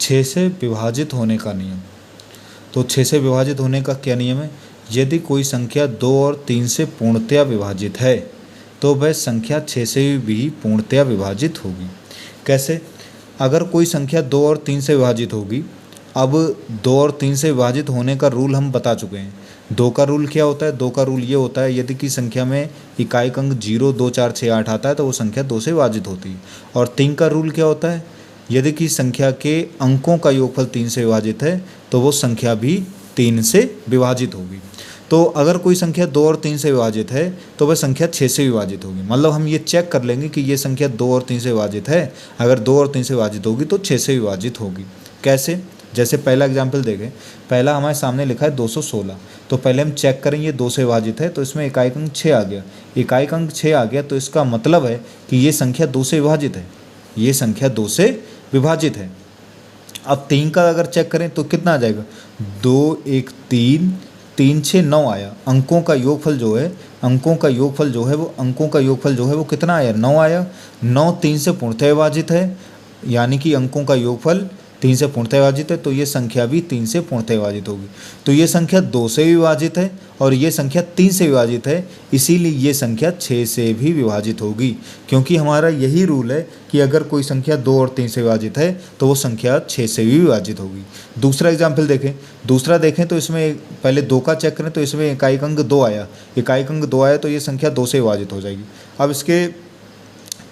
6 से विभाजित होने का नियम। तो 6 से विभाजित होने का क्या नियम है? यदि कोई संख्या 2 और 3 से पूर्णतया विभाजित है तो वह संख्या 6 से भी पूर्णतया विभाजित होगी। कैसे? अगर कोई संख्या 2 और 3 से विभाजित होगी, अब 2 और 3 से विभाजित होने का रूल हम बता चुके हैं। 2 का रूल क्या होता है? 2 का रूल ये होता है, यदि किसी संख्या में इकाई अंक 0, 2, 4, 6, 8 आता है तो वो संख्या 2 से विभाजित होती है। और 3 का रूल क्या होता है? यदि किसी संख्या के अंकों का योगफल 3 से विभाजित है तो वो संख्या भी 3 से विभाजित होगी। तो अगर कोई संख्या 2 और 3 से विभाजित है तो वह संख्या 6 से विभाजित होगी। मतलब हम ये चेक कर लेंगे कि ये संख्या 2 और 3 से विभाजित है। अगर 2 और 3 से विभाजित होगी तो 6 से विभाजित होगी। कैसे? जैसे पहला एग्जाम्पल देखें। पहला हमारे सामने लिखा है 216। तो पहले हम चेक करें ये 2 से विभाजित है तो इसमें इकाई अंक 6 आ गया। इकाई अंक 6 आ गया तो इसका मतलब है कि ये संख्या 2 से विभाजित है। ये संख्या 2 से विभाजित है। अब 3 का अगर चेक करें तो कितना आ जाएगा? 2, 1, 3, 3, 6, 9 आया। अंकों का योगफल जो है वो कितना आया? 9 आया। 9 3 से पूर्णतः विभाजित है, यानी कि अंकों का योगफल 3 से पूर्णतः विभाजित है तो ये संख्या भी 3 से पूर्णतः विभाजित होगी। तो ये संख्या 2 से विभाजित है और ये संख्या 3 से विभाजित है, इसीलिए ये संख्या 6 से भी विभाजित होगी। क्योंकि हमारा यही रूल है कि अगर कोई संख्या 2 और 3 से विभाजित है तो वो संख्या 6 से भी विभाजित होगी। दूसरा एग्जाम्पल देखें तो इसमें पहले 2 का चेक करें तो इसमें इकाई अंक 2 आया। इकाई अंक 2 आया तो ये संख्या 2 से विभाजित हो जाएगी। अब इसके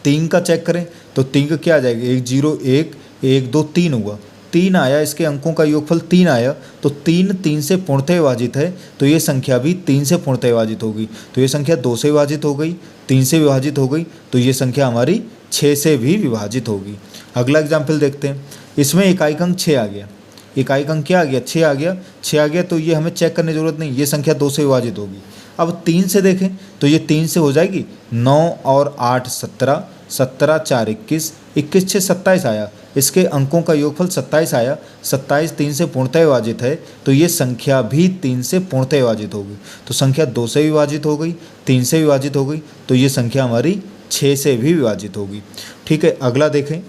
3 का चेक करें तो 3 का क्या आ जाएगा? 1, 0, 1, 1, 2, 3 हुआ। 3 आया, इसके अंकों का योगफल 3 आया तो 3 3 से पूर्णतः विभाजित है तो ये संख्या भी 3 से पूर्णतः विभाजित होगी। तो ये संख्या 2 से विभाजित हो गई, 3 से विभाजित हो गई तो ये संख्या हमारी 6 से भी विभाजित होगी। अगला एग्जाम्पल देखते हैं। इसमें इकाई अंक 6 आ गया। इकाई अंक क्या आ गया? 6 आ गया। 6 आ गया तो ये हमें चेक करने की ज़रूरत नहीं, ये संख्या 2 से विभाजित होगी। अब 3 से देखें तो ये 3 से हो जाएगी। 9 और 8 17, 17 4 21, 21 6 27 आया। इसके अंकों का योगफल 27 आया। 27 3 से पूर्णतः विभाजित है तो ये संख्या भी 3 से पूर्णतः विभाजित होगी। तो संख्या 2 से विभाजित हो गई, 3 से विभाजित हो गई तो ये संख्या हमारी 6 से भी विभाजित होगी। ठीक है, अगला देखें।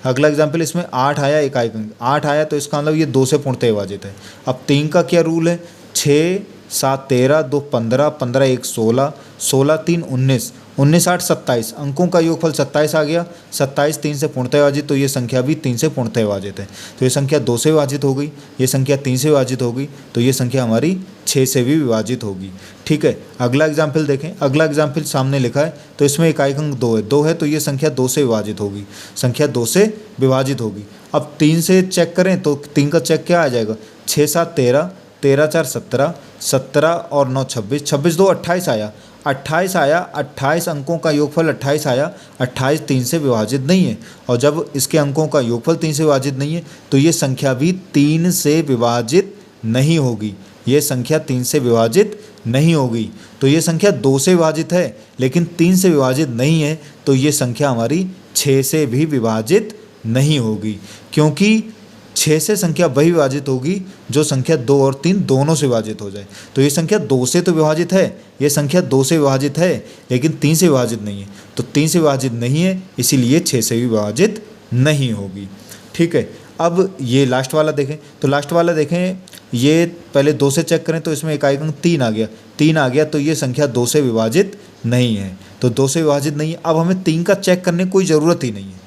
अगला एग्जाम्पल, इसमें 8 आया, इकाई अंक 8 आया तो इसका मतलब ये 2 से पूर्णतः विभाजित है। अब 3 का क्या रूल है? 6 7 13, 2 15, 15 1 16, 16 3 19, 19 8 27, अंकों का योगफल 27 आ गया। 27 3 से पूर्णतः विभाजित तो ये संख्या भी 3 से पूर्णतः विभाजित है। तो ये संख्या 2 से विभाजित हो गई, ये संख्या 3 से विभाजित हो गई तो ये संख्या हमारी 6 से भी विभाजित होगी। ठीक है, अगला एग्जाम्पल देखें। अगला एग्जाम्पल सामने लिखा है तो इसमें इकाई अंक 2 है तो ये संख्या 2 से विभाजित होगी। संख्या 2 से विभाजित होगी। अब 3 से चेक करें तो 3 का चेक क्या आ जाएगा? 6 7 13, 13 4 17, 17 और 9 26, 26 2 28 आया। 28 आया, 28 अंकों का योगफल 28 आया। 28 3 से विभाजित नहीं है और जब इसके अंकों का योगफल 3 से विभाजित नहीं है तो ये संख्या भी 3 से विभाजित नहीं होगी। ये संख्या 3 से विभाजित नहीं होगी। तो ये संख्या 2 से विभाजित है लेकिन 3 से विभाजित नहीं है तो ये संख्या हमारी 6 से भी विभाजित नहीं होगी। क्योंकि 6 से संख्या वही विभाजित होगी जो संख्या 2 और 3 दोनों से विभाजित हो जाए। तो ये संख्या 2 से तो विभाजित है, ये संख्या 2 से विभाजित है लेकिन 3 से विभाजित नहीं है। तो 3 से विभाजित नहीं है इसीलिए 6 से भी विभाजित नहीं होगी। ठीक है, अब ये लास्ट वाला देखें। तो लास्ट वाला देखें, ये पहले 2 से चेक करें तो इसमें इकाई अंक 3 आ गया। 3 आ गया तो ये संख्या 2 से विभाजित नहीं है। तो 2 से विभाजित नहीं है। अब हमें 3 का चेक करने की कोई ज़रूरत ही नहीं है।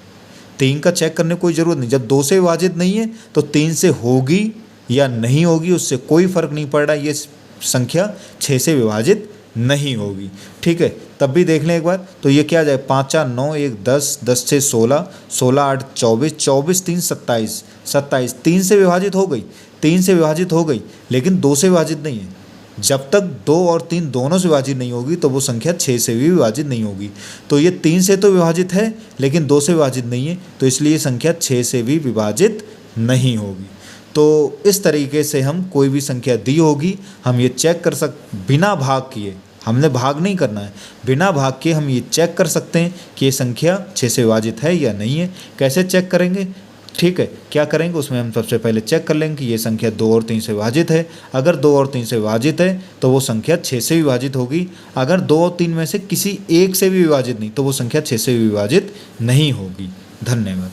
3 का चेक करने की कोई ज़रूरत नहीं। जब 2 से विभाजित नहीं है तो 3 से होगी या नहीं होगी उससे कोई फ़र्क नहीं पड़ रहा। ये संख्या 6 से विभाजित नहीं होगी। ठीक है, तब भी देख लें एक बार। तो ये क्या आ जाए? 5 4 9 1 10, 10 6 16, 16 8 24, 24 3 27, 27 3 से विभाजित हो गई। 3 से विभाजित हो गई लेकिन 2 से विभाजित नहीं है। जब तक 2 और 3 दोनों से विभाजित नहीं होगी तो वो संख्या 6 से भी विभाजित नहीं होगी। तो ये 3 से तो विभाजित है लेकिन 2 से विभाजित नहीं है तो इसलिए संख्या 6 से भी विभाजित नहीं होगी। तो इस तरीके से हम कोई भी संख्या दी होगी हम ये चेक कर बिना भाग किए, हमने भाग नहीं करना है, बिना भाग के हम ये चेक कर सकते हैं कि ये संख्या 6 से विभाजित है या नहीं है। कैसे चेक करेंगे? ठीक है, क्या करेंगे उसमें हम सबसे पहले चेक कर लेंगे कि ये संख्या 2 और 3 से विभाजित है। अगर 2 और 3 से विभाजित है तो वो संख्या 6 से विभाजित होगी। अगर 2 और 3 में से किसी एक से भी विभाजित नहीं तो वो संख्या 6 से विभाजित नहीं होगी। धन्यवाद।